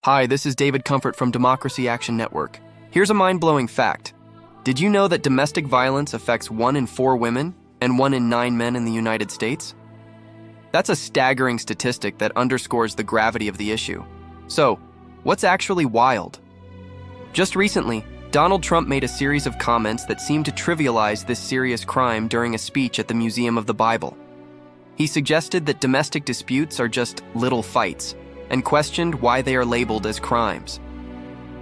Hi, this is David Comfort from Democracy Action Network. Here's a mind-blowing fact. Did you know that domestic violence affects 1 in 4 women and 1 in 9 men in the United States? That's a staggering statistic that underscores the gravity of the issue. So, what's actually wild? Just recently, Donald Trump made a series of comments that seemed to trivialize this serious crime during a speech at the Museum of the Bible. He suggested that domestic disputes are just little fights, and questioned why they are labeled as crimes.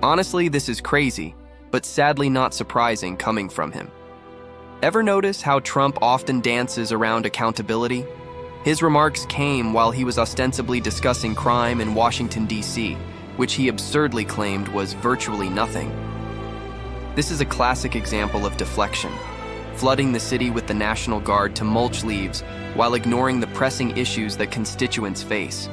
Honestly, this is crazy, but sadly not surprising coming from him. Ever notice how Trump often dances around accountability? His remarks came while he was ostensibly discussing crime in Washington, D.C., which he absurdly claimed was virtually nothing. This is a classic example of deflection, flooding the city with the National Guard to mulch leaves while ignoring the pressing issues that constituents face.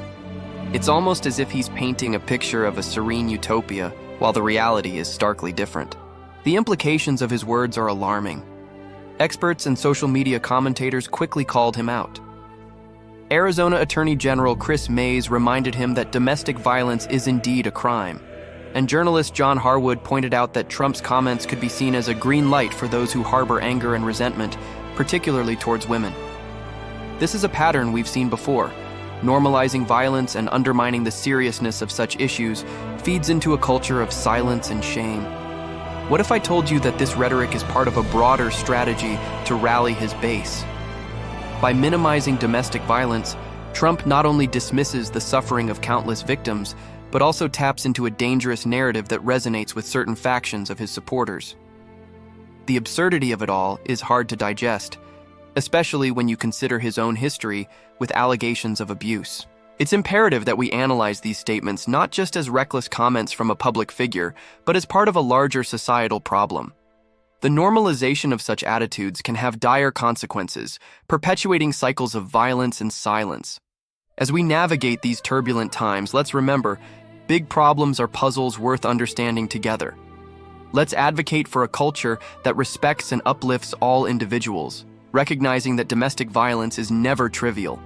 It's almost as if he's painting a picture of a serene utopia while the reality is starkly different. The implications of his words are alarming. Experts and social media commentators quickly called him out. Arizona Attorney General Chris Mays reminded him that domestic violence is indeed a crime. And journalist John Harwood pointed out that Trump's comments could be seen as a green light for those who harbor anger and resentment, particularly towards women. This is a pattern we've seen before. Normalizing violence and undermining the seriousness of such issues feeds into a culture of silence and shame. What if I told you that this rhetoric is part of a broader strategy to rally his base? By minimizing domestic violence, Trump not only dismisses the suffering of countless victims, but also taps into a dangerous narrative that resonates with certain factions of his supporters. The absurdity of it all is hard to digest, especially when you consider his own history with allegations of abuse. It's imperative that we analyze these statements not just as reckless comments from a public figure, but as part of a larger societal problem. The normalization of such attitudes can have dire consequences, perpetuating cycles of violence and silence. As we navigate these turbulent times, let's remember, big problems are puzzles worth understanding together. Let's advocate for a culture that respects and uplifts all individuals, recognizing that domestic violence is never trivial.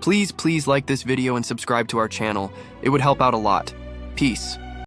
Please like this video and subscribe to our channel. It would help out a lot. Peace.